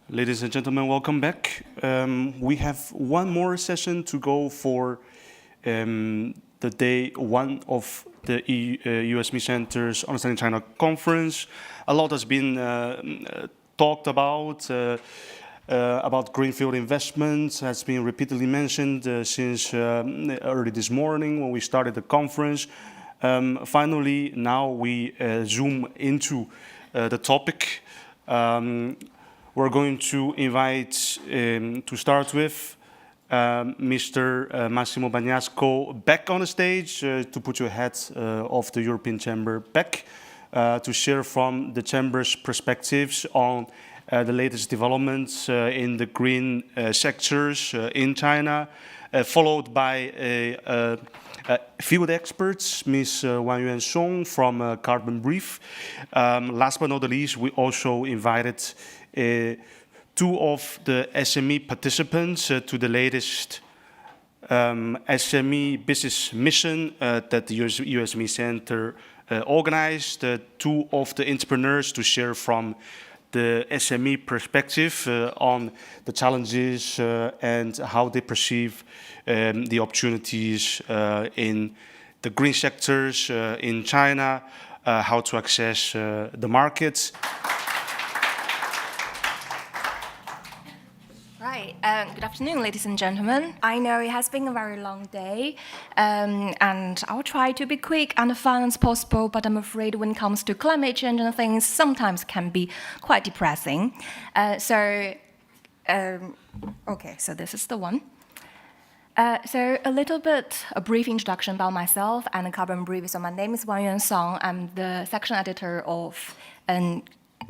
Ladies and gentlemen, welcome back. We have one more session to go for the day one of the EU SME Centre's Understanding China conference. A lot has been talked about greenfield investments, has been repeatedly mentioned since early this morning when we started the conference. Finally, now we zoom into the topic. We're going to invite, to start with, Mr. Massimo Bagnasco back on the stage to put your head of the European Chamber back to share from the Chamber's perspectives on the latest developments in the green sectors in China, followed by field experts, Ms. Wanyuan from Carbon Brief. Last but not the least, we also invited two of the SME participants to the latest SME business mission that the EU SME Centre organized, two of the entrepreneurs to share from the SME perspective on the challenges and how they perceive the opportunities in the green sectors in China, how to access the markets. Right. Good afternoon, ladies and gentlemen. I know it has been a very long day, and I'll try to be quick and fun as possible, but I'm afraid when it comes to climate change and things, sometimes can be quite depressing. Okay, so this is the one. So a brief introduction about myself and Carbon Brief. So my name is Wanyuan. I'm the section editor of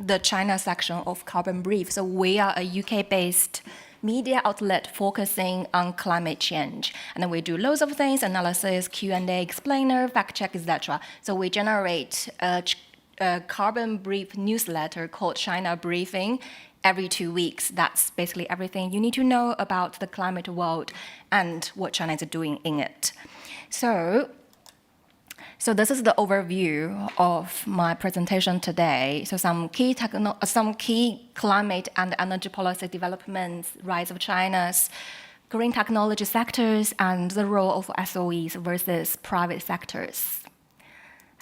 the China section of Carbon Brief. So we are a UK-based media outlet focusing on climate change. And then we do loads of things, analysis, Q&A, explainer, fact check, etc. So we generate a Carbon Brief newsletter called China Briefing every 2 weeks. That's basically everything you need to know about the climate world and what China is doing in it. So this is the overview of my presentation today. So some key climate and energy policy developments, rise of China's green technology sectors, and the role of SOEs versus private sectors.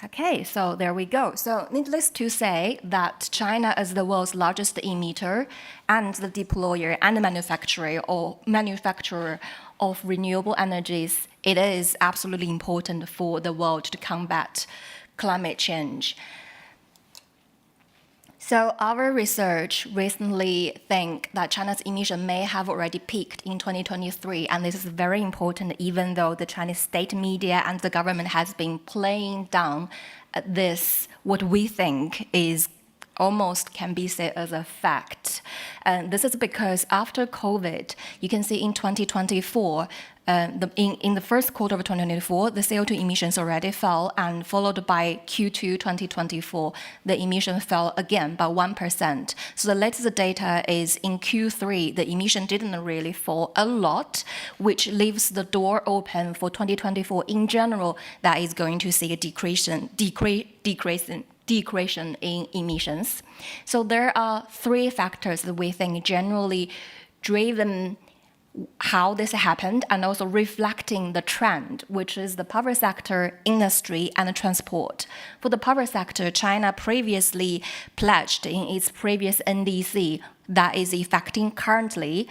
Okay, so there we go. So needless to say that China is the world's largest emitter and the deployer and the manufacturer of renewable energies. It is absolutely important for the world to combat climate change. So our research recently think that China's emission may have already peaked in 2023, and this is very important even though the Chinese state media and the government has been playing down this, what we think is almost can be said as a fact. And this is because after COVID, you can see in 2024, in the first quarter of 2024, the CO2 emissions already fell, and followed by Q2 2024, the emission fell again by 1%. So the latest data is in Q3, the emission didn't really fall a lot, which leaves the door open for 2024 in general, that is going to see a decrease in emissions. So there are three factors that we think generally driven how this happened and also reflecting the trend, which is the power sector, industry, and transport. For the power sector, China previously pledged in its previous NDC that is effecting currently.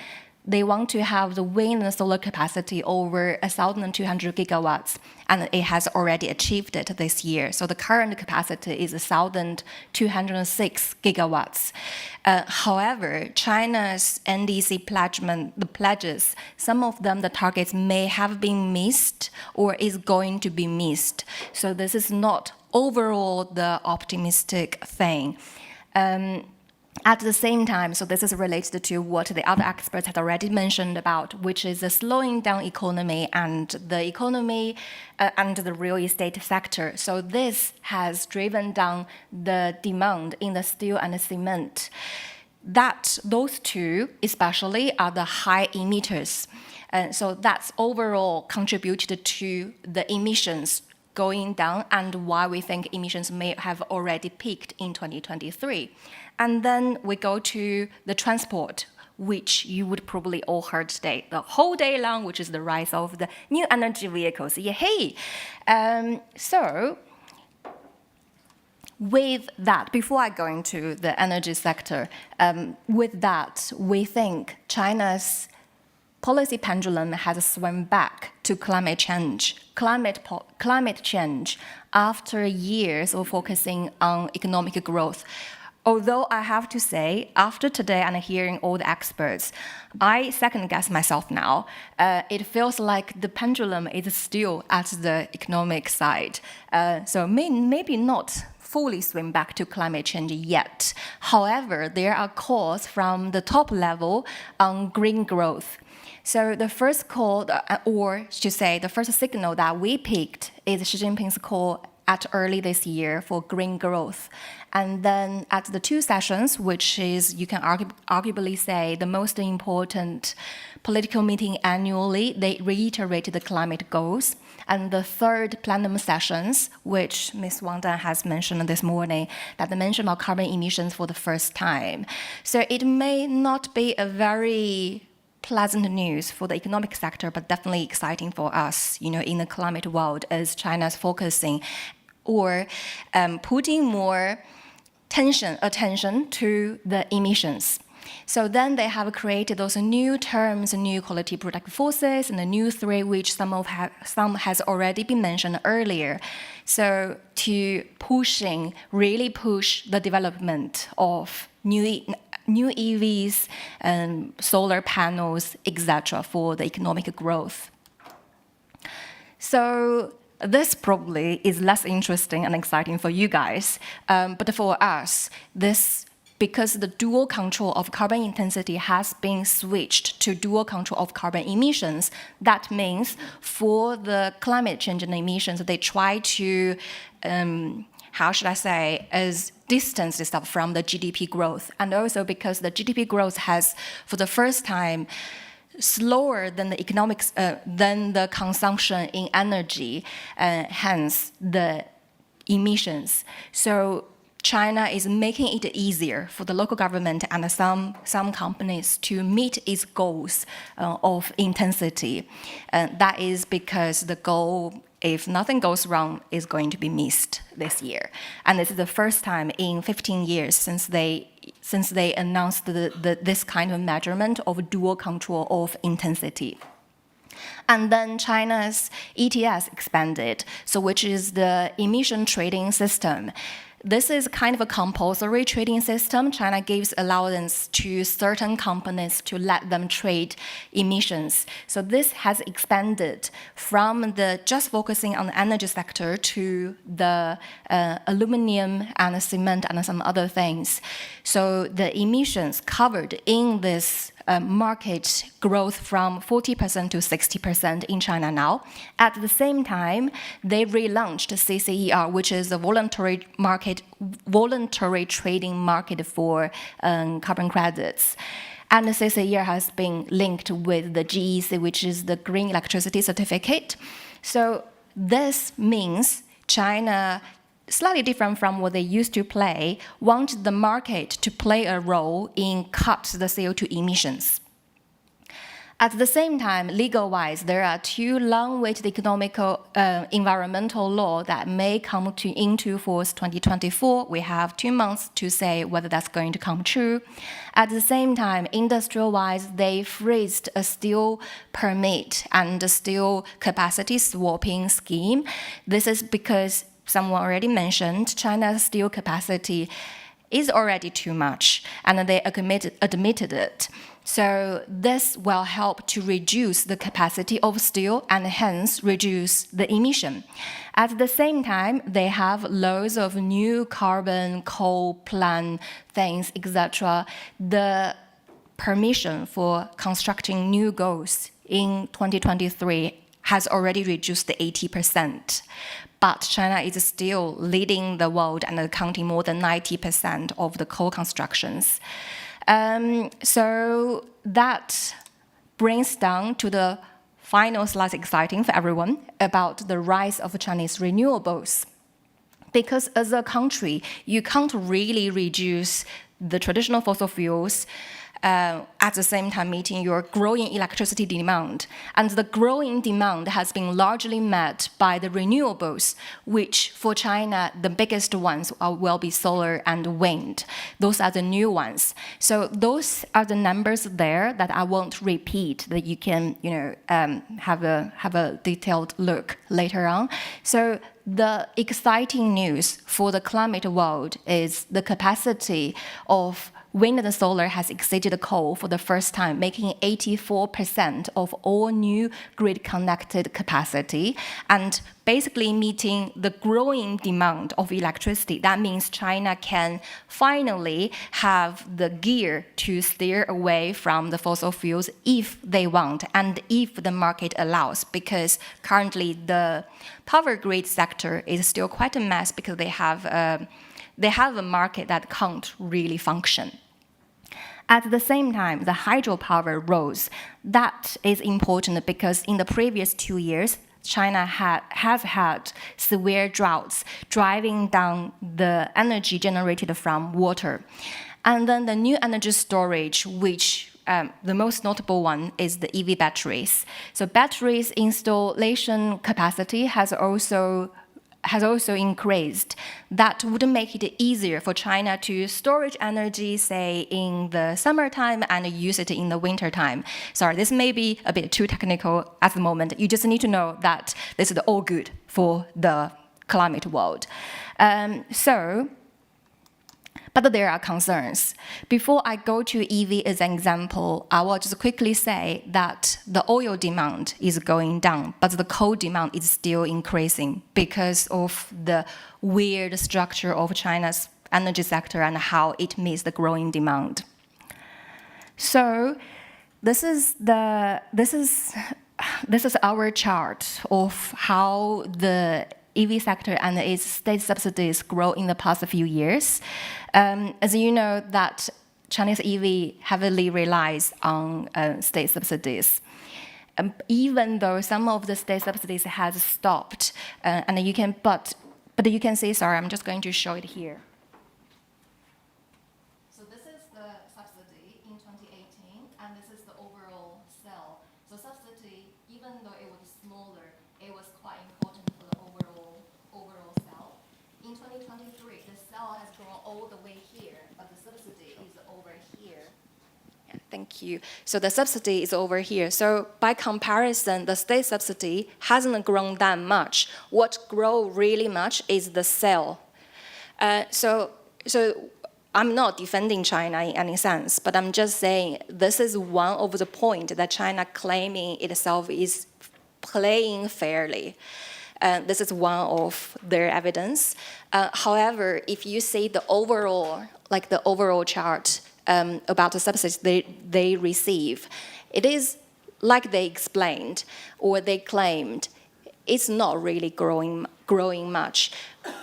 They want to have the wind and solar capacity over 1,200 gigawatts, and it has already achieved it this year. So the current capacity is 1,206 gigawatts. However, China's NDC pledges, some of them, the targets may have been missed or is going to be missed. So this is not overall the optimistic thing. At the same time, so this is related to what the other experts had already mentioned about, which is the slowing down economy and the real estate sector. So this has driven down the demand in the steel and the cement. Those two especially are the high emitters. And so that's overall contributed to the emissions going down and why we think emissions may have already peaked in 2023. And then we go to the transport, which you would probably all heard today, the whole day long, which is the rise of the new energy vehicles. Yay! So with that, before I go into the energy sector, with that, we think China's policy pendulum has swung back to climate change after years of focusing on economic growth. Although I have to say, after today and hearing all the experts, I second guess myself now. It feels like the pendulum is still at the economic side. So maybe not fully swing back to climate change yet. However, there are calls from the top level on green growth. So the first call, or should say the first signal that we picked is Xi Jinping's call at early this year for green growth. And then at the two sessions, which is, you can arguably say, the most important political meeting annually, they reiterated the climate goals. And the third plenum sessions, which Ms. Wang Dan has mentioned this morning, that they mentioned about carbon emissions for the first time. So it may not be a very pleasant news for the economic sector, but definitely exciting for us, in the climate world, as China's focusing or putting more attention to the emissions. So then they have created those new terms, new quality productive forces, and the new three, which some has already been mentioned earlier. So to really push the development of new EVs, solar panels, etc., for the economic growth. So this probably is less interesting and exciting for you guys, but for us, because the dual control of carbon intensity has been switched to dual control of carbon emissions, that means for the climate change and emissions, they try to, as distance itself from the GDP growth. And also because the GDP growth has, for the first time, slower than the economics, than the consumption in energy, hence the emissions. So China is making it easier for the local government and some companies to meet its goals of intensity. That is because the goal, if nothing goes wrong, is going to be missed this year. And this is the first time in 15 years since they announced this kind of measurement of dual control of intensity. And then China's ETS expanded, so which is the emission trading system. This is kind of a compulsory trading system. China gives allowance to certain companies to let them trade emissions. So this has expanded from just focusing on the energy sector to the aluminum and cement and some other things. So the emissions covered in this market growth from 40% to 60% in China now. At the same time, they relaunched CCER, which is a voluntary trading market for carbon credits. And the CCER has been linked with the GEC, which is the Green Electricity Certificate. So this means China, slightly different from what they used to play, want the market to play a role in cut the CO2 emissions. At the same time, legal-wise, there are two long-awaited environmental law that may come into force 2024. We have 2 months to say whether that's going to come true. At the same time, industrial-wise, they freezed a steel permit and a steel capacity swapping scheme. This is because someone already mentioned China's steel capacity is already too much, and they admitted it. So this will help to reduce the capacity of steel and hence reduce the emission. At the same time, they have loads of new carbon, coal plant things, etc. The permission for constructing new goals in 2023 has already reduced to 80%. But China is still leading the world and accounting more than 90% of the coal constructions. So that brings down to the final slide, exciting for everyone, about the rise of Chinese renewables. Because as a country, you can't really reduce the traditional fossil fuels, at the same time meeting your growing electricity demand. And the growing demand has been largely met by the renewables, which for China, the biggest ones will be solar and wind. Those are the new ones. So those are the numbers there that I won't repeat, that you can have a detailed look later on. So the exciting news for the climate world is the capacity of wind and solar has exceeded coal for the first time, making 84% of all new grid-connected capacity, and basically meeting the growing demand of electricity. That means China can finally have the gear to steer away from the fossil fuels if they want, and if the market allows, because currently the power grid sector is still quite a mess because they have a market that can't really function. At the same time, the hydropower rose. That is important because in the previous 2 years, China has had severe droughts, driving down the energy generated from water. And then the new energy storage, which the most notable one is the EV batteries. So batteries installation capacity has also increased. That would make it easier for China to storage energy, say, in the summertime and use it in the wintertime. Sorry, this may be a bit too technical at the moment. You just need to know that this is all good for the climate world. But there are concerns. Before I go to EV as an example, I will just quickly say that the oil demand is going down, but the coal demand is still increasing because of the weird structure of China's energy sector and how it meets the growing demand. So this is our chart of how the EV sector and its state subsidies grow in the past few years. As you know, that Chinese EV heavily relies on state subsidies. Even though some of the state subsidies has stopped, but you can see, sorry, I'm just going to show it here. So this is the subsidy in 2018, and this is the overall sale. So subsidy, even though it was smaller, it was quite important for the overall sale. In 2023, the sale has grown all the way here, but the subsidy is over here. Yeah, thank you. So the subsidy is over here. So by comparison, the state subsidy hasn't grown that much. What grows really much is the sale. So I'm not defending China in any sense, but I'm just saying this is one of the points that China claiming itself is playing fairly. This is one of their evidence. However, if you see the overall chart about the subsidies they receive, it is like they explained or they claimed, it's not really growing much.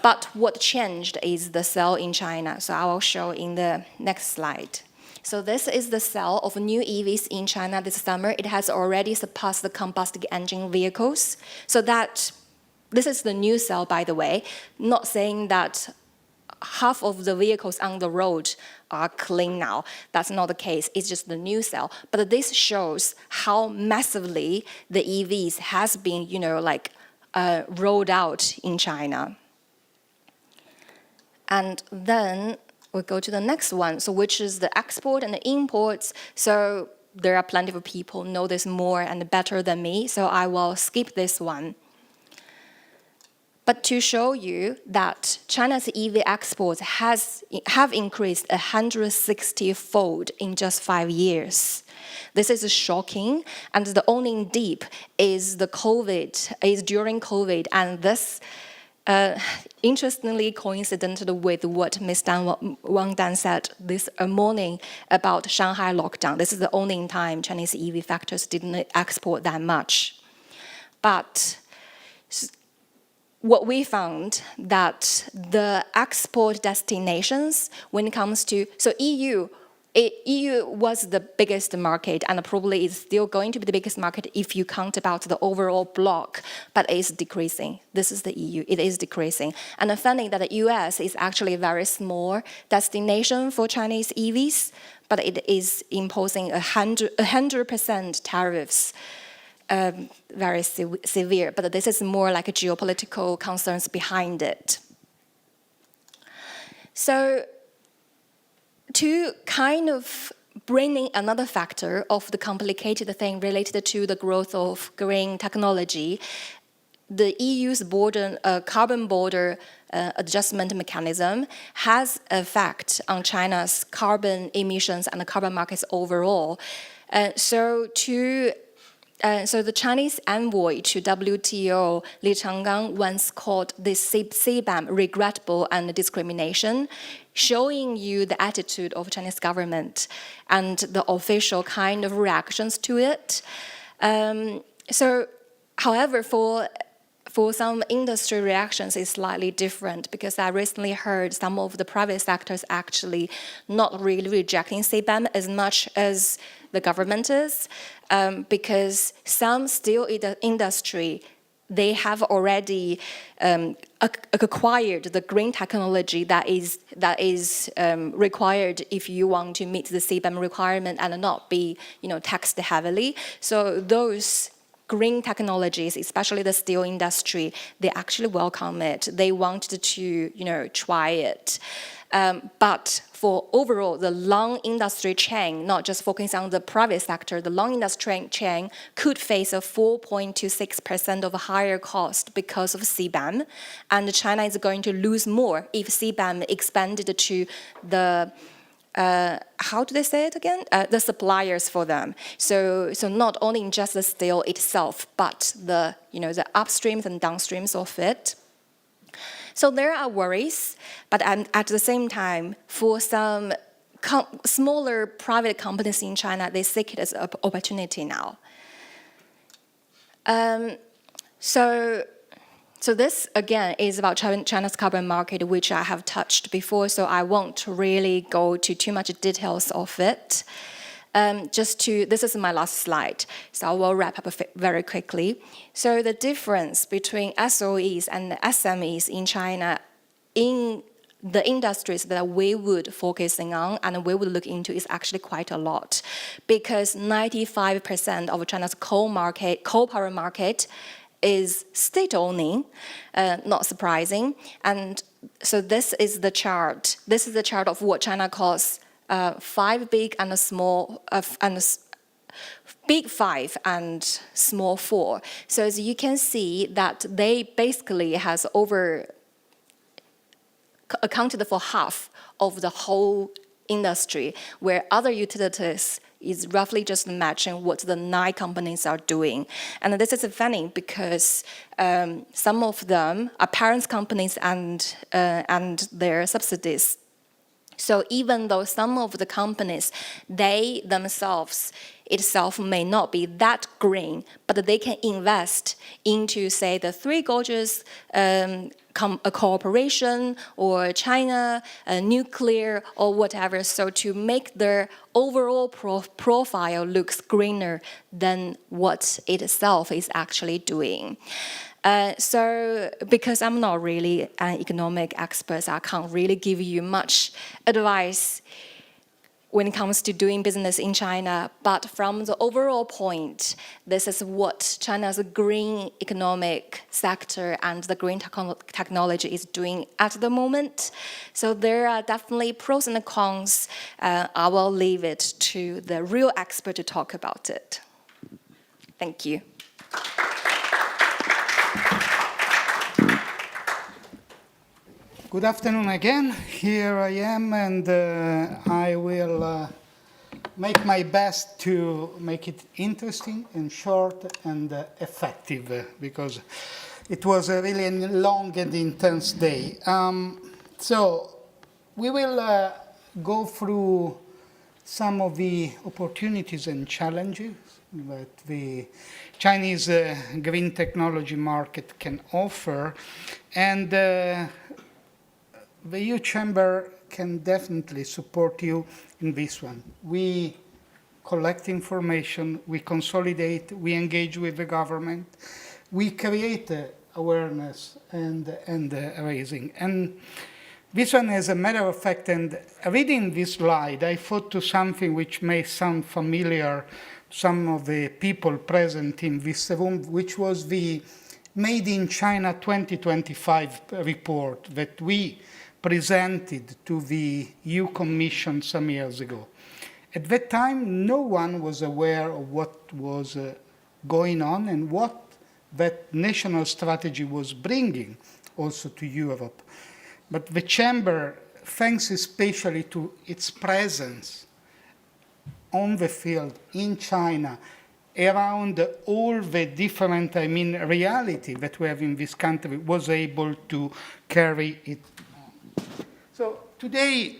But what changed is the sale in China. So I will show in the next slide. So this is the sale of new EVs in China this summer. It has already surpassed the combustion engine vehicles. So this is the new sale, by the way, not saying that half of the vehicles on the road are clean now. That's not the case. It's just the new sale. But this shows how massively the EVs has been, rolled out in China. And then we go to the next one, so which is the export and the imports. So there are plenty of people know this more and better than me, so I will skip this one. But to show you that China's EV exports have increased 160-fold in just 5 years. This is shocking, and the only dip is during COVID, and this interestingly coincided with what Ms. Wang Dan said this morning about Shanghai lockdown. This is the only time Chinese EV factors didn't export that much. But what we found that the export destinations, when it comes to, so EU EU was the biggest market and probably is still going to be the biggest market if you count about the overall block, but it's decreasing. This is the EU, it is decreasing. And I'm finding that the US is actually a very small destination for Chinese EVs, but it is imposing 100% tariffs, very severe, but this is more like a geopolitical concerns behind it. So, to kind of bring in another factor of the complicated thing related to the growth of green technology, the EU's carbon border adjustment mechanism has an effect on China's carbon emissions and the carbon markets overall. So the Chinese envoy to WTO, Li Changgang, once called this CBAM regrettable and discrimination, showing you the attitude of Chinese government and the official kind of reactions to it. However, for some industry reactions, it's slightly different because I recently heard some of the private sectors actually not really rejecting CBAM as much as the government is, because some steel industry, they have already acquired the green technology that is required if you want to meet the CBAM requirement and not be, taxed heavily. So those green technologies, especially the steel industry, they actually welcome it. They wanted to, try it. But for overall, the long industry chain, not just focusing on the private sector, the long industry chain could face a 4.26% of a higher cost because of CBAM. And China is going to lose more if CBAM expanded to the how do they say it again? The suppliers for them. So not only just the steel itself, but the upstreams and downstreams of it. So there are worries, but at the same time, for some smaller private companies in China, they seek it as an opportunity now. So this, again, is about China's carbon market, which I have touched before, so I won't really go to too much details of it. This is my last slide, so I will wrap up very quickly. So the difference between SOEs and SMEs in China in the industries that we would focusing on and we would look into is actually quite a lot, because 95% of China's coal power market is state-owning, not surprising. And so this is the chart. This is the chart of what China calls five big and small, big five and small four. So as you can see that they basically has accounted for half of the whole industry, where other utilities is roughly just matching what the 9 companies are doing. And this is funny because some of them are parent companies and their subsidiaries. So even though some of the companies, they themselves itself may not be that green, but they can invest into, say, the Three Gorges a cooperation or China, nuclear or whatever, so to make their overall profile looks greener than what it itself is actually doing. So because I'm not really an economic expert, I can't really give you much advice when it comes to doing business in China. But from the overall point, this is what China's green economic sector and the green technology is doing at the moment. So there are definitely pros and cons. I will leave it to the real expert to talk about it. Thank you. Good afternoon again. Here I am, and I will make my best to make it interesting and short and effective, because it was a really long and intense day. So we will go through some of the opportunities and challenges that the Chinese green technology market can offer, and the EU Chamber can definitely support you in this one. We collect information, we consolidate, we engage with the government, we create awareness and raising. And this one, as a matter of fact, and reading this slide, I thought to something which may sound familiar to some of the people present in this room, which was the Made in China 2025 report that we presented to the EU Commission some years ago. At that time, no one was aware of what was going on and what that national strategy was bringing also to Europe. But the Chamber, thanks especially to its presence on the field in China, around all the different, reality that we have in this country, was able to carry it on. So today,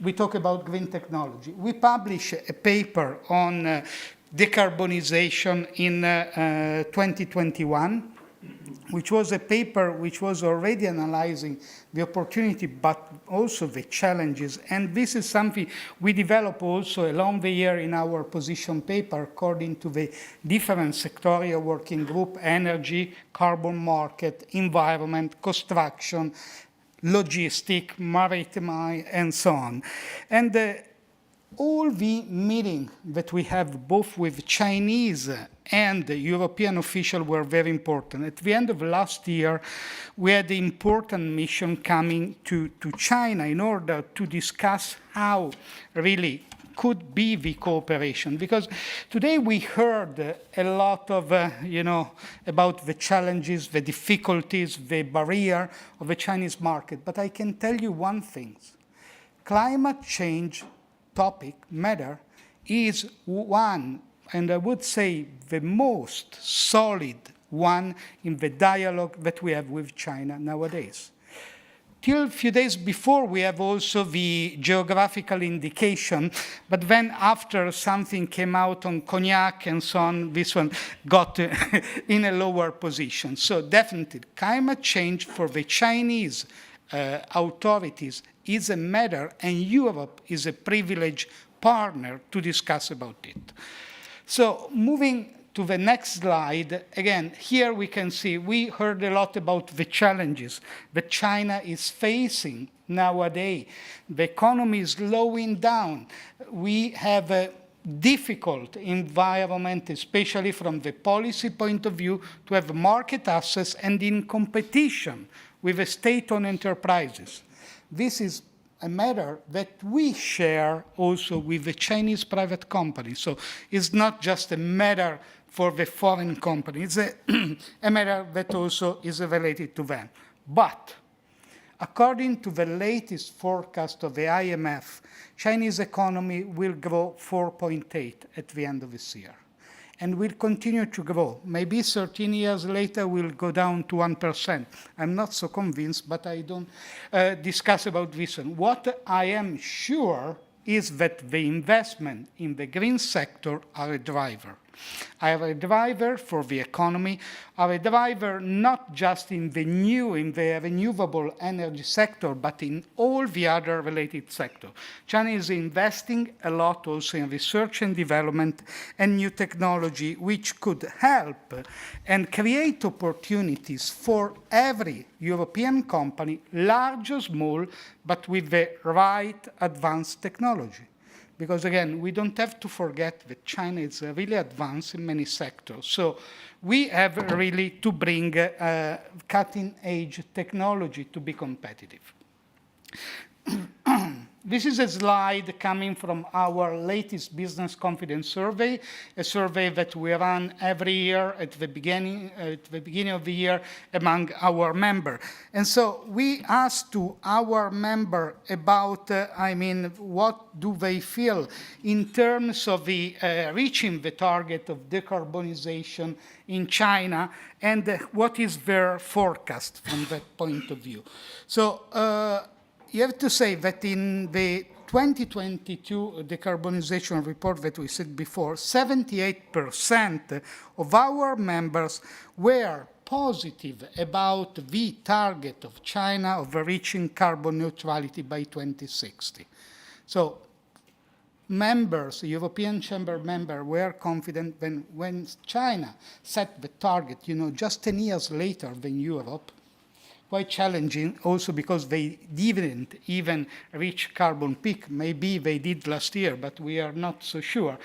we talk about green technology. We published a paper on decarbonization in 2021, which was a paper which was already analyzing the opportunity, but also the challenges. And this is something we develop also along the year in our position paper, according to the different sectorial working group: energy, carbon market, environment, construction, logistic, maritime, and so on. And all the meetings that we have both with Chinese and European officials were very important. At the end of last year, we had the important mission coming to China in order to discuss how really could be the cooperation. Because today we heard a lot of, about the challenges, the difficulties, the barrier of the Chinese market. But I can tell you one thing. Climate change topic matter is one, and I would say the most solid one in the dialogue that we have with China nowadays. Till a few days before, we have also the geographical indication, but then after something came out on cognac and so on, this one got in a lower position. So definitely, climate change for the Chinese authorities is a matter, and Europe is a privileged partner to discuss about it. So moving to the next slide, again, here we can see, we heard a lot about the challenges that China is facing nowadays. The economy is slowing down. We have a difficult environment, especially from the policy point of view, to have market access and in competition with the state-owned enterprises. This is a matter that we share also with the Chinese private companies. So it's not just a matter for the foreign company. It's a matter that also is related to them. But according to the latest forecast of the IMF, Chinese economy will grow 4.8 at the end of this year, and will continue to grow. Maybe 13 years later, we'll go down to 1%. I'm not so convinced, but I don't discuss about this one. What I am sure is that the investment in the green sector are a driver. Are a driver for the economy, are a driver not just in the renewable energy sector, but in all the other related sectors. China is investing a lot also in research and development and new technology, which could help and create opportunities for every European company, large or small, but with the right advanced technology. Because again, we don't have to forget that China is really advanced in many sectors. So we have really to bring cutting-edge technology to be competitive. This is a slide coming from our latest business confidence survey, a survey that we run every year at the beginning of the year among our members. And so we asked to our member about, what do they feel in terms of the reaching the target of decarbonization in China, and what is their forecast from that point of view. So you have to say that in the 2022 decarbonization report that we said before, 78% of our members were positive about the target of China of reaching carbon neutrality by 2060. So members, European Chamber members, were confident when China set the target, just 10 years later than Europe. Quite challenging also because they didn't even reach carbon peak. Maybe they did last year, but we are not so sure.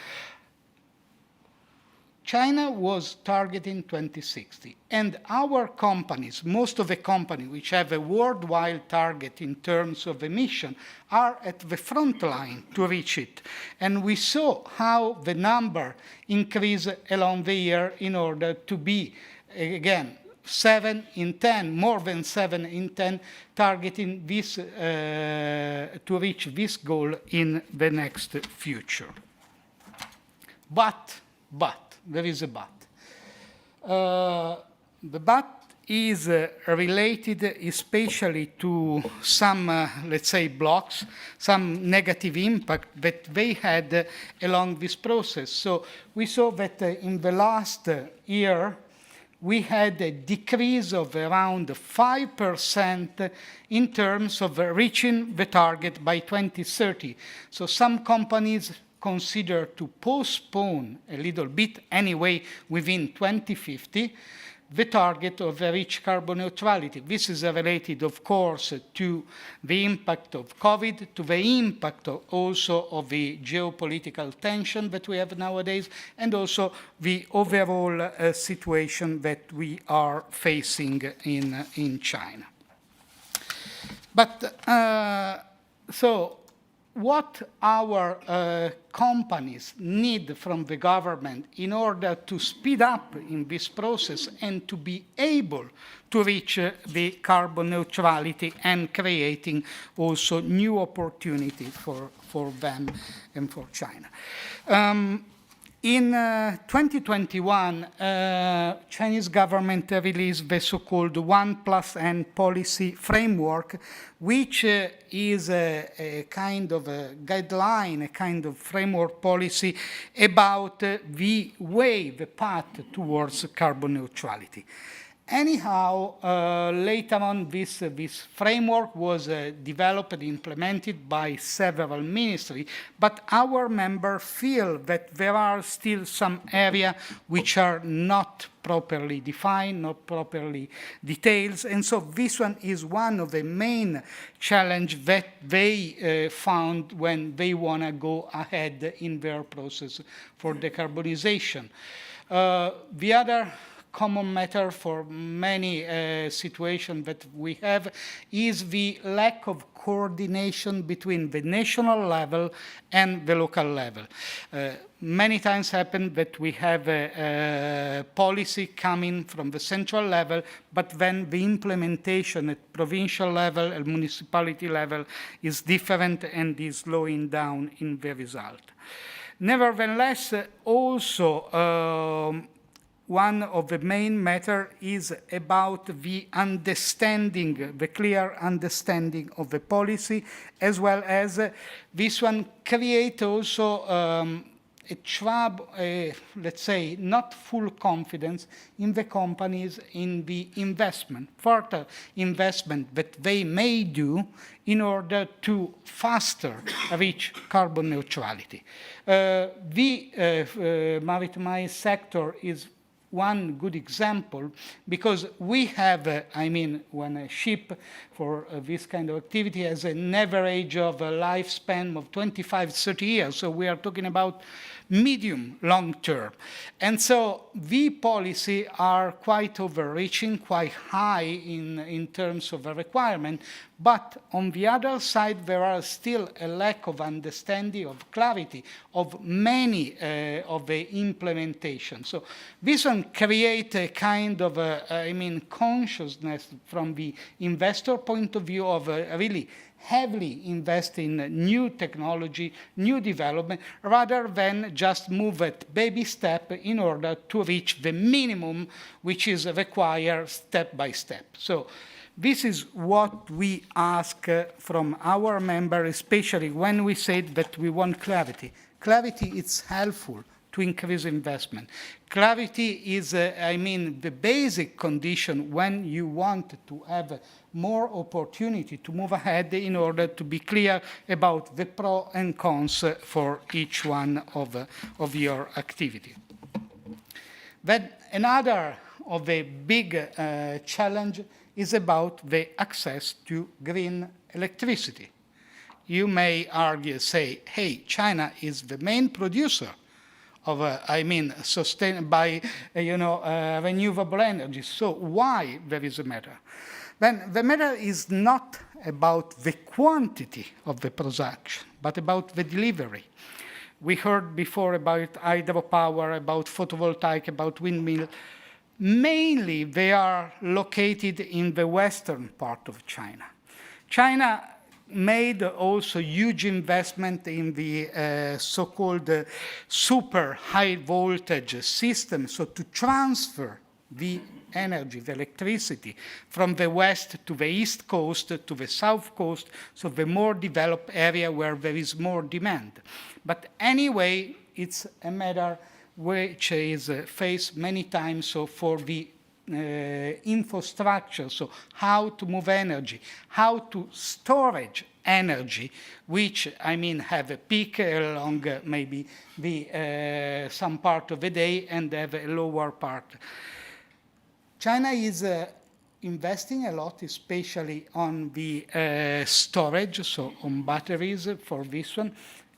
China was targeting 2060, and our companies, most of the companies which have a worldwide target in terms of emission, are at the front line to reach it. And we saw how the number increased along the year in order to be, again, 7 in 10, more than 7 in 10, targeting this to reach this goal in the next future. But, there is a but. The but is related especially to some, let's say, blocks, some negative impact that they had along this process. So we saw that in the last year, we had a decrease of around 5% in terms of reaching the target by 2030. So some companies consider to postpone a little bit anyway within 2050 the target of reach carbon neutrality. This is related, of course, to the impact of COVID, to the impact also of the geopolitical tension that we have nowadays, and also the overall situation that we are facing in China. But so what our companies need from the government in order to speed up in this process and to be able to reach the carbon neutrality and creating also new opportunity for them and for China. In 2021, Chinese government released the so-called 1+N policy framework, which is a kind of a guideline, a kind of framework policy about the way, the path towards carbon neutrality. Anyhow, later on, this framework was developed and implemented by several ministries, but our members feel that there are still some areas which are not properly defined, not properly detailed, and so this one is one of the main challenges that they found when they want to go ahead in their process for decarbonization. The other common matter for many situations that we have is the lack of coordination between the national level and the local level. Many times happen that we have a policy coming from the central level, but then the implementation at provincial level and municipality level is different and is slowing down in the result. Nevertheless, also one of the main matter is about the understanding, the clear understanding of the policy, as well as this one create also let's say, not full confidence in the companies in the investment, further investment that they may do in order to faster reach carbon neutrality. The maritime sector is one good example, because we have, when a ship for this kind of activity has an average of a lifespan of 25, 30 years, so we are talking about medium, long term. And so the policy are quite overreaching, quite high in terms of a requirement, but on the other side, there are still a lack of understanding, of clarity, of many of the implementation. So this one creates a kind of, consciousness from the investor point of view of really heavily invest in new technology, new development, rather than just move at baby step in order to reach the minimum which is required step by step. So this is what we ask from our members, especially when we say that we want clarity. Clarity is helpful to increase investment. Clarity is, the basic condition when you want to have more opportunity to move ahead in order to be clear about the pros and cons for each one of your activity. Then another of the big challenge is about the access to green electricity. You may argue, say, hey, China is the main producer of, sustained by, renewable energy. So why there is a matter? Then the matter is not about the quantity of the production, but about the delivery. We heard before about hydropower, about photovoltaic, about windmill. Mainly, they are located in the western part of China. China made also huge investment in the so-called super high voltage system, so to transfer the energy, the electricity, from the west to the east coast to the south coast, so the more developed area where there is more demand. But anyway, it's a matter which is faced many times so for the infrastructure, so how to move energy, how to storage energy, which have a peak along maybe the some part of the day and have a lower part. China is investing a lot, especially on the storage, so on batteries for this one.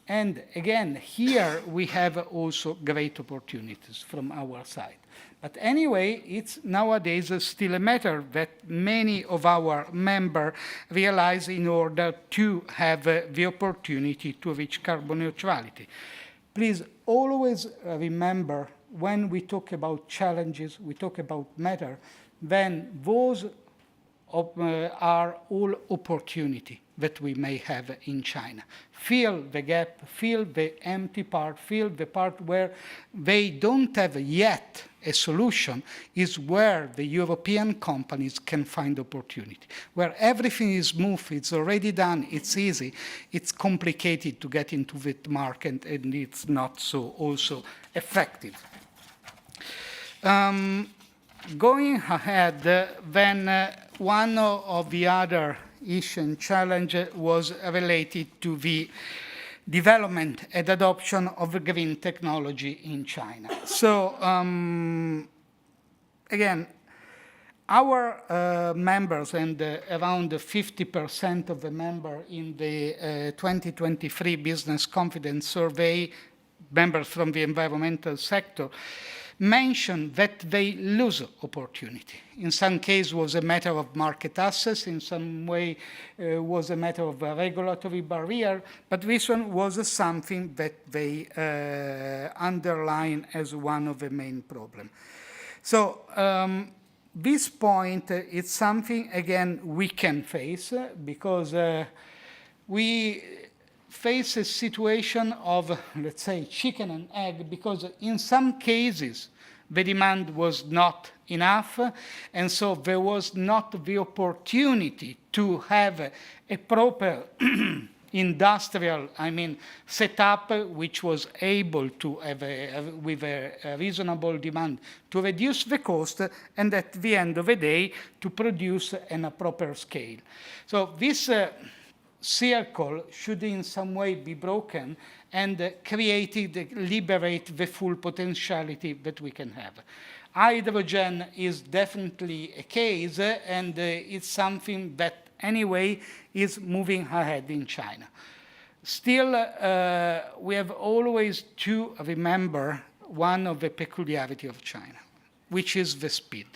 And again, here we have also great opportunities from our side. But anyway, it's nowadays still a matter that many of our members realize in order to have the opportunity to reach carbon neutrality. Please always remember when we talk about challenges, we talk about matter, then those are all opportunity that we may have in China. Fill the gap, fill the empty part, fill the part where they don't have yet a solution is where the European companies can find opportunity. Where everything is smooth, it's already done, it's easy, it's complicated to get into the market and it's not so also effective. Going ahead, then one of the other issue and challenge was related to the development and adoption of green technology in China. So again, our members and around 50% of the members in the 2023 Business Confidence Survey, members from the environmental sector, mentioned that they lose opportunity. In some cases, it was a matter of market access. In some way, was a matter of a regulatory barrier. But this one was something that they underline as one of the main problems. So this point is something, again, we can face because we face a situation of, let's say, chicken and egg, because in some cases, the demand was not enough, and so there was not the opportunity to have a proper industrial, setup which was able to have, with a reasonable demand, to reduce the cost, and at the end of the day, to produce in a proper scale. So this circle should in some way be broken and liberate the full potentiality that we can have. Hydrogen is definitely a case, and it's something that anyway is moving ahead in China. Still, we have always to remember one of the peculiarities of China, which is the speed,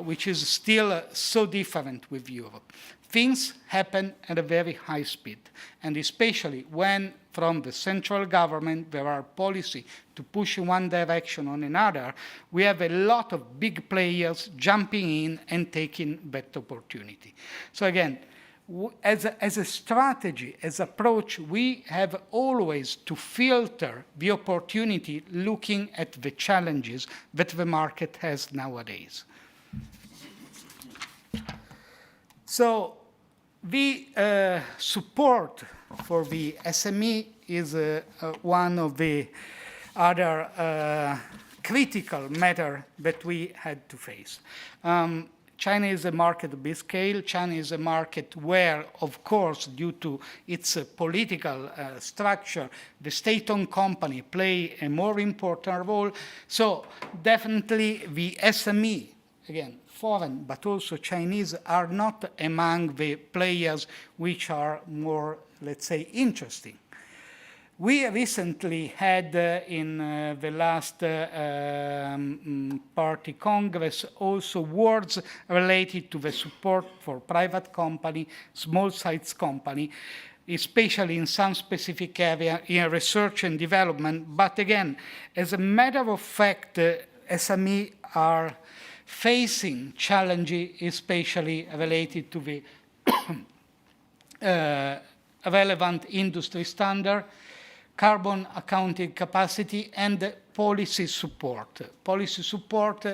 which is still so different with Europe. Things happen at a very high speed, and especially when from the central government there are policies to push in one direction or another, we have a lot of big players jumping in and taking that opportunity. So again, as a strategy, as approach, we have always to filter the opportunity looking at the challenges that the market has nowadays. So the support for the SME is one of the other critical matter that we had to face. China is a market of big scale. China is a market where, of course, due to its political structure, the state-owned company play a more important role. So definitely the SME, again, foreign, but also Chinese, are not among the players which are more, let's say, interesting. We recently had in the last Party Congress also words related to the support for private company, small-sized company, especially in some specific area in research and development. But again, as a matter of fact, SME are facing challenges, especially related to the relevant industry standard, carbon accounting capacity, and policy support. Policy support,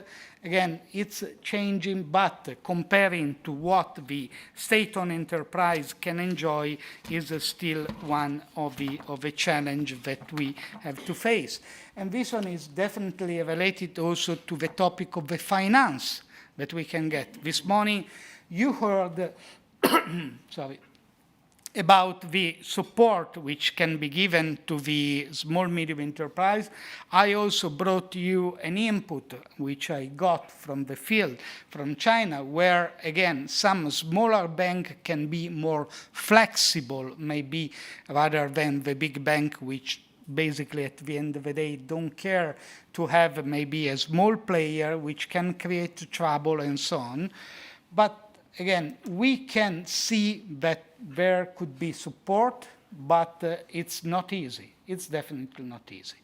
again, it's changing, but comparing to what the state-owned enterprise can enjoy is still one of the challenge that we have to face. And this one is definitely related also to the topic of the finance that we can get. This morning, you heard, sorry, about the support which can be given to the small medium enterprise. I also brought you an input which I got from the field, from China, where again some smaller bank can be more flexible, maybe, rather than the big bank which basically at the end of the day don't care to have maybe a small player which can create trouble and so on. But again, we can see that there could be support, but it's not easy. It's definitely not easy.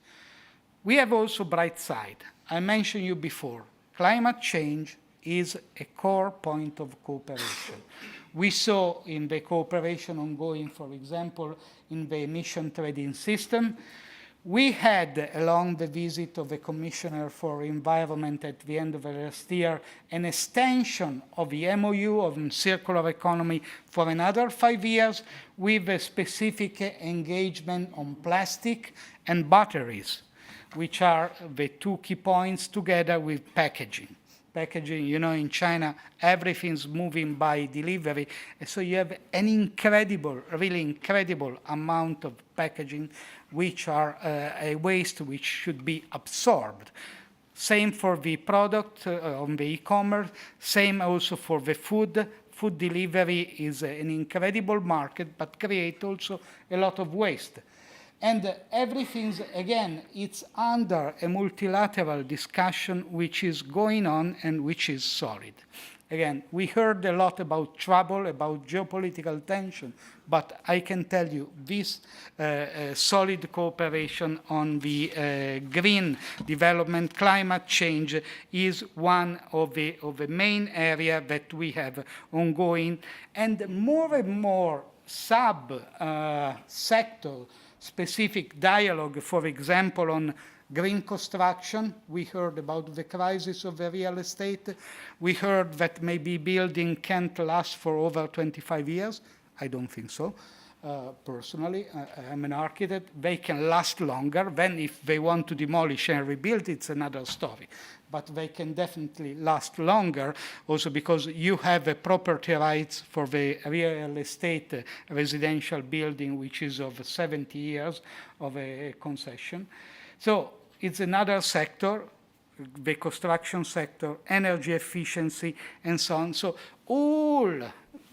We have also bright side. I mentioned you before, climate change is a core point of cooperation. We saw in the cooperation ongoing, for example, in the emission trading system. We had, along the visit of the Commissioner for Environment at the end of last year, an extension of the MOU on circular economy for another 5 years with a specific engagement on plastic and batteries, which are the two key points together with packaging. Packaging, you know, in China, everything's moving by delivery. So you have an incredible, really incredible amount of packaging which are a waste which should be absorbed. Same for the product on the e-commerce, same also for the food. Food delivery is an incredible market, but create also a lot of waste. And everything's, again, it's under a multilateral discussion which is going on and which is solid. Again, we heard a lot about trouble, about geopolitical tension, but I can tell you this solid cooperation on the green development, climate change is one of the main areas that we have ongoing. And more sub-sector specific dialogue, for example, on green construction. We heard about the crisis of the real estate. We heard that maybe building can't last for over 25 years. I don't think so. Personally, I'm an architect. They can last longer. Then if they want to demolish and rebuild, it's another story. But they can definitely last longer, also because you have a property rights for the real estate residential building, which is of 70 years of a concession. So it's another sector, the construction sector, energy efficiency, and so on. So all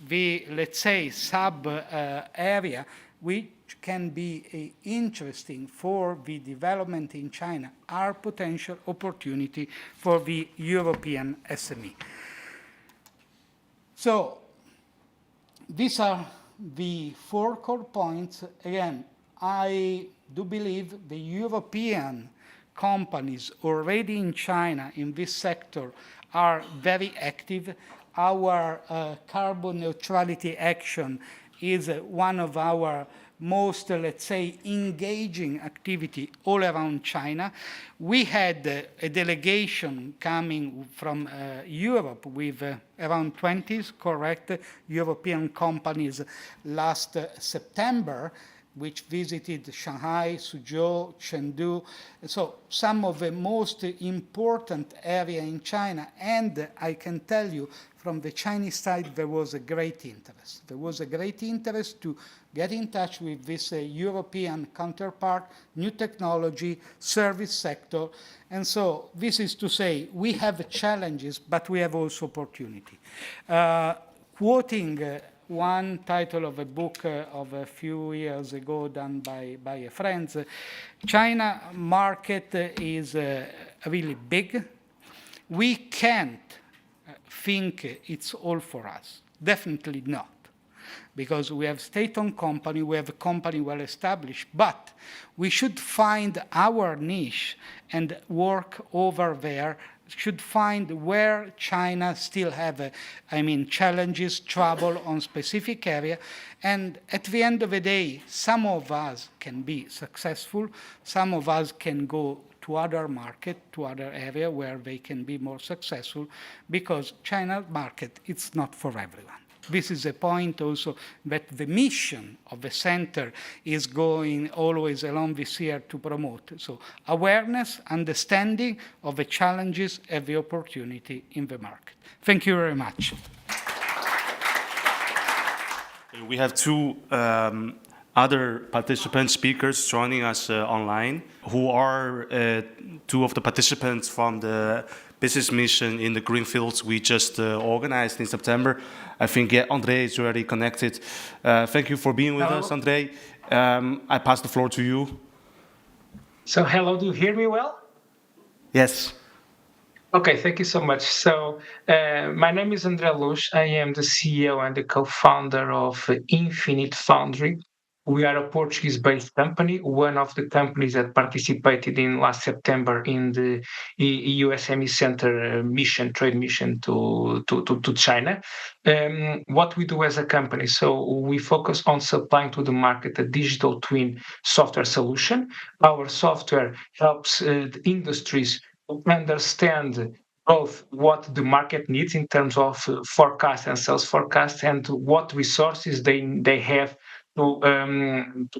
the, let's say, sub-area which can be interesting for the development in China are potential opportunity for the European SME. So these are the 4 core points. Again, I do believe the European companies already in China in this sector are very active. Our carbon neutrality action is one of our most, let's say, engaging activity all around China. We had a delegation coming from Europe with around 20, correct, European companies last September. which visited Shanghai, Suzhou, Chengdu, so some of the most important area in China. And I can tell you, from the Chinese side, there was a great interest. There was a great interest to get in touch with this European counterpart, new technology, service sector. And so this is to say, we have challenges, but we have also opportunity. Quoting one title of a book of a few years ago done by a friend, China market is really big. We can't think it's all for us. Definitely not. Because we have state-owned company, we have a company well established, but we should find our niche and work over there, should find where China still have, challenges, trouble on specific area. And at the end of the day, some of us can be successful, some of us can go to other market, to other area where they can be more successful, because China market, it's not for everyone. This is a point also that the mission of the center is going always along this year to promote. So awareness, understanding of the challenges and the opportunity in the market. Thank you very much. We have two other participant speakers joining us online, who are two of the participants from the business mission in the Greenfields we just organized in September. I think André is already connected. Thank you for being with us, André. I pass the floor to you. So hello, do you hear me well? Yes. Okay, thank you so much. So my name is André. I am the CEO and the co-founder of Infinite Foundry. We are a Portuguese-based company, one of the companies that participated in last September in the EU SME Centre trade mission to China. What we do as a company, so we focus on supplying to the market a digital twin software solution. Our software helps the industries understand both what the market needs in terms of forecast and sales forecast, and what resources they have to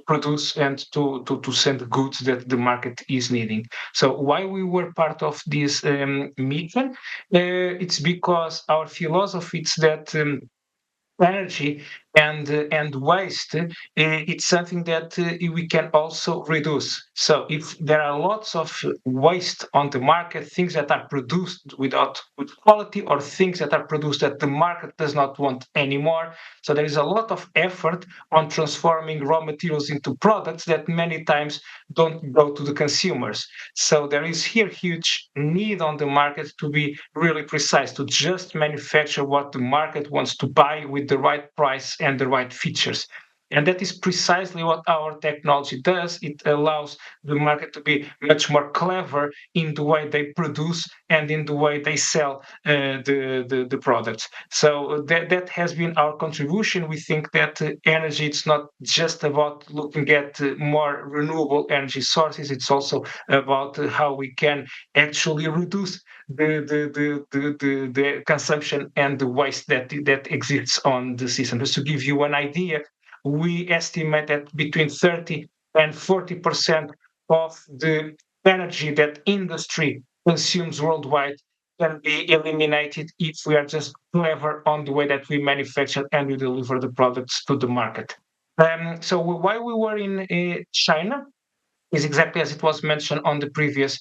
produce and to send goods that the market is needing. So why we were part of this mission? It's because our philosophy is that energy and waste, it's something that we can also reduce. So if there are lots of waste on the market, things that are produced without good quality, or things that are produced that the market does not want anymore, so there is a lot of effort on transforming raw materials into products that many times don't go to the consumers. So there is here huge need on the market to be really precise, to just manufacture what the market wants to buy with the right price and the right features. And that is precisely what our technology does. It allows the market to be much more clever in the way they produce and in the way they sell the products. So that has been our contribution. We think that energy, it's not just about looking at more renewable energy sources. It's also about how we can actually reduce the consumption and the waste that exists on the system. Just to give you an idea, we estimate that between 30 and 40% of the energy that industry consumes worldwide can be eliminated if we are just clever on the way that we manufacture and we deliver the products to the market. So why we were in China is exactly as it was mentioned on the previous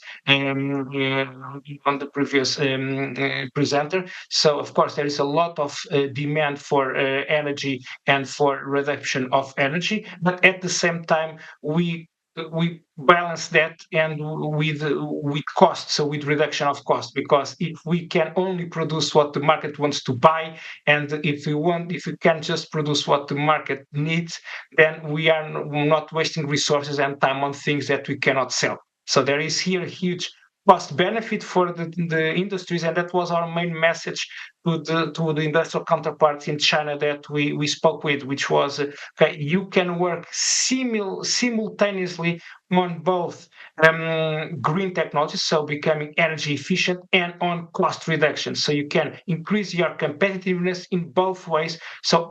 presenter. So of course there is a lot of demand for energy and for reduction of energy, but at the same time we balance that and with cost, so with reduction of cost, because if we can only produce what the market wants to buy, and if we can just produce what the market needs, then we are not wasting resources and time on things that we cannot sell. So there is here a huge cost benefit for the industries, and that was our main message to the industrial counterparts in China that we spoke with, which was okay, you can work simultaneously on both green technologies, so becoming energy efficient, and on cost reduction. So you can increase your competitiveness in both ways. So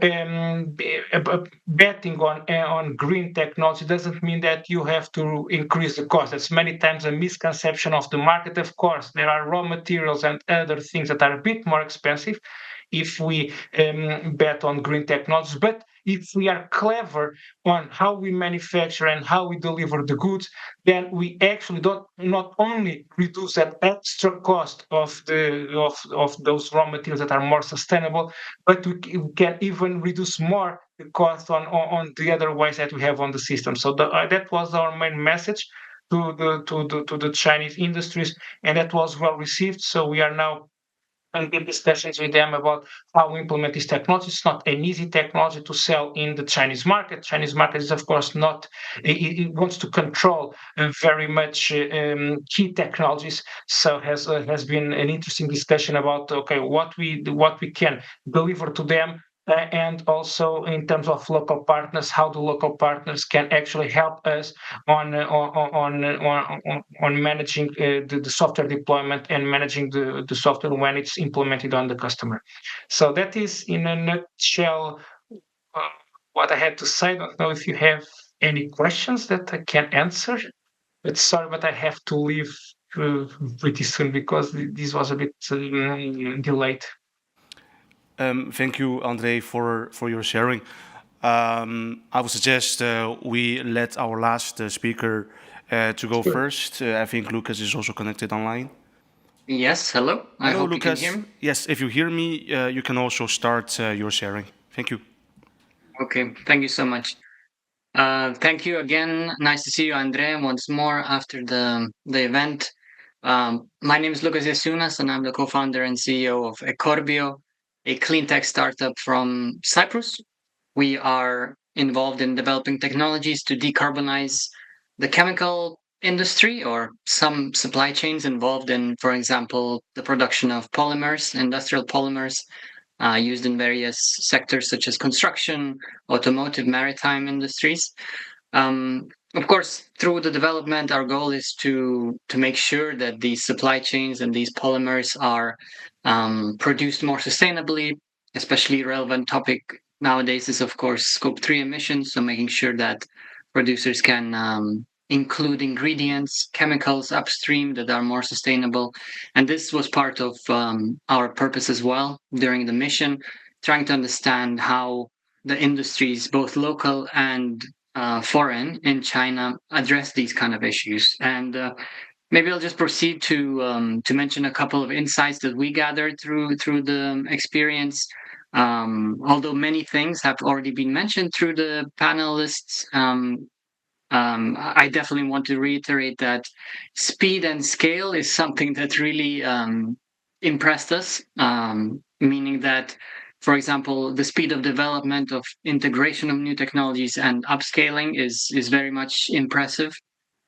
betting on green technology doesn't mean that you have to increase the cost. That's many times a misconception of the market. Of course, there are raw materials and other things that are a bit more expensive if we bet on green technologies. But if we are clever on how we manufacture and how we deliver the goods, then we actually don't not only reduce that extra cost of those raw materials that are more sustainable, but we can even reduce more the cost on the other ways that we have on the system. So that was our main message to the Chinese industries, and that was well received. So we are now and deep discussions with them about how we implement this technology. It's not an easy technology to sell in the Chinese market. Chinese market is, of course, not. It wants to control very much key technologies. So has been an interesting discussion about okay what we can deliver to them. And also in terms of local partners, how the local partners can actually help us on managing the software deployment and managing the software when it's implemented on the customer. So that is in a nutshell what I had to say. I don't know if you have any questions that I can answer. But sorry, but I have to leave pretty soon because this was a bit delayed. Thank you, André, for your sharing. I would suggest we let our last speaker to go Sure. first. I think Lucas is also connected online. Yes, hello. I Hello, hope you can Lucas. hear me. Yes, if you hear me, you can also start your sharing. Thank you. Okay, thank you so much. Thank you again. Nice to see you, André, once more after the event. My name is Lukas Jasiunas, and I'm the co-founder and CEO of ecorbio, a clean tech startup from Cyprus. We are involved in developing technologies to decarbonize the chemical industry or some supply chains involved in, for example, the production of polymers, industrial polymers, used in various sectors such as construction, automotive, maritime industries. Of course, through the development, our goal is to make sure that these supply chains and these polymers are produced more sustainably. Especially relevant topic nowadays is, of course, Scope 3 emissions. So making sure that producers can include ingredients, chemicals upstream that are more sustainable. And this was part of our purpose as well during the mission, trying to understand how the industries, both local and foreign in China, address these kind of issues. And maybe I'll just proceed to mention a couple of insights that we gathered through the experience. Although many things have already been mentioned through the panelists, I definitely want to reiterate that speed and scale is something that really impressed us. Meaning that, for example, the speed of development of integration of new technologies and upscaling is very much impressive.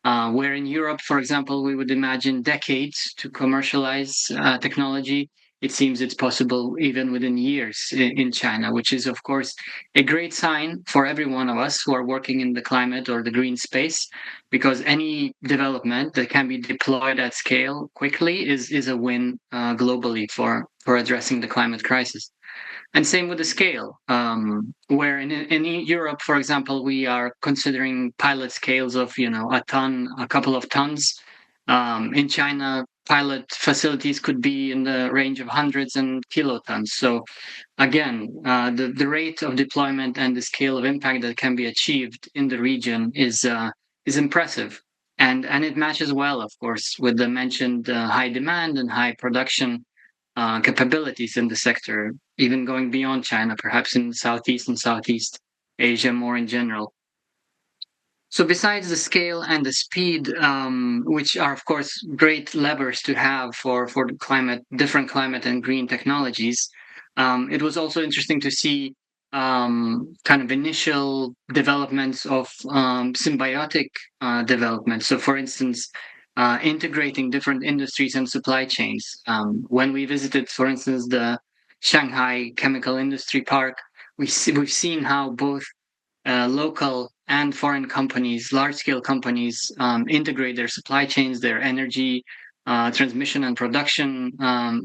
Where in Europe, for example, we would imagine decades to commercialize technology, it seems it's possible even within years in China, which is, of course, a great sign for every one of us who are working in the climate or the green space, because any development that can be deployed at scale quickly is a win globally for addressing the climate crisis. And same with the scale, where in Europe, for example, we are considering pilot scales of a couple of tons. In China, pilot facilities could be in the range of hundreds and kilotons. So again, the rate of deployment and the scale of impact that can be achieved in the region is impressive. And it matches well, of course, with the mentioned high demand and high production capabilities in the sector, even going beyond China, perhaps in Southeast and Southeast Asia more in general. So besides the scale and the speed, which are of course great levers to have for the climate, different climate and green technologies, it was also interesting to see kind of initial developments of symbiotic development. So, for instance, integrating different industries and supply chains. When we visited, for instance, the Shanghai Chemical Industry Park. We've seen how both local and foreign companies, large-scale companies, integrate their supply chains, their energy transmission and production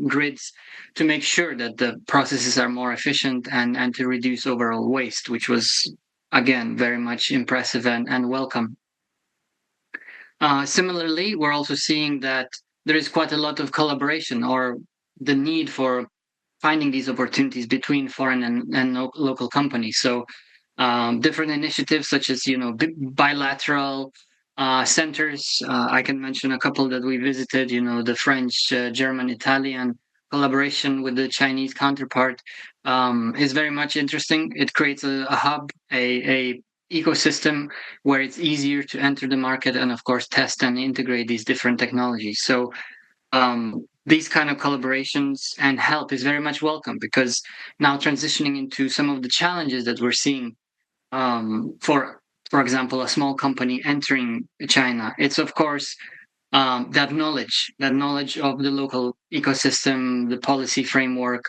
grids to make sure that the processes are more efficient and to reduce overall waste, which was, again, very much impressive and welcome. Similarly, we're also seeing that there is quite a lot of collaboration or the need for finding these opportunities between foreign and local companies. So different initiatives such as bilateral centers. I can mention a couple that we visited. The French, German, Italian collaboration with the Chinese counterpart is very much interesting. It creates a hub, a ecosystem where it's easier to enter the market and of course test and integrate these different technologies. So these kind of collaborations and help is very much welcome, because now transitioning into some of the challenges that we're seeing for example, a small company entering China, it's of course that knowledge of the local ecosystem, the policy framework,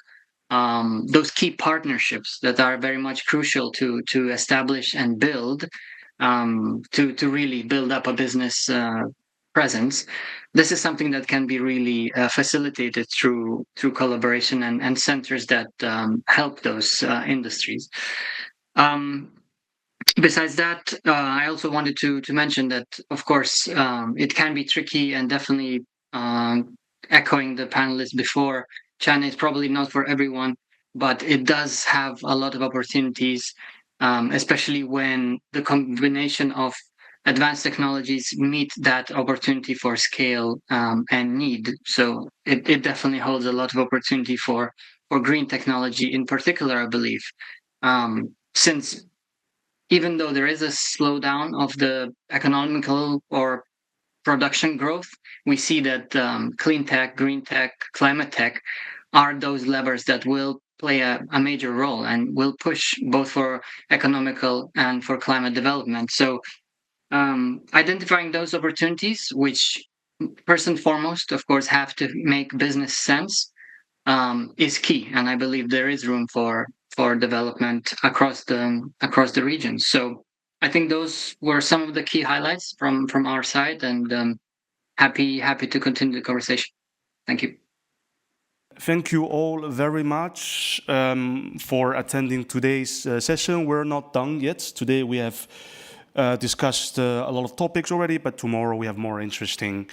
those key partnerships that are very much crucial to establish and build, to really build up a business presence. This is something that can be really facilitated through collaboration and centers that help those industries. Besides that, I also wanted to mention that, of course, it can be tricky, and definitely echoing the panelists before, China is probably not for everyone, but it does have a lot of opportunities, especially when the combination of advanced technologies meet that opportunity for scale and need. So it definitely holds a lot of opportunity for green technology in particular, I believe, since even though there is a slowdown of the economical or production growth, we see that clean tech, green tech, climate tech are those levers that will play a major role and will push both for economical and for climate development. So identifying those opportunities, which first and foremost, of course, have to make business sense, is key. And I believe there is room for development across the region. So I think those were some of the key highlights from our side, and happy to continue the conversation. Thank you. Thank you all very much for attending today's session. We're not done yet. Today we have discussed a lot of topics already, but tomorrow we have more interesting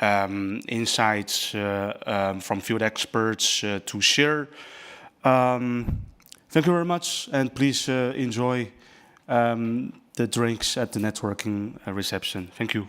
insights from field experts to share. Thank you very much, and please enjoy the drinks at the networking reception. Thank you.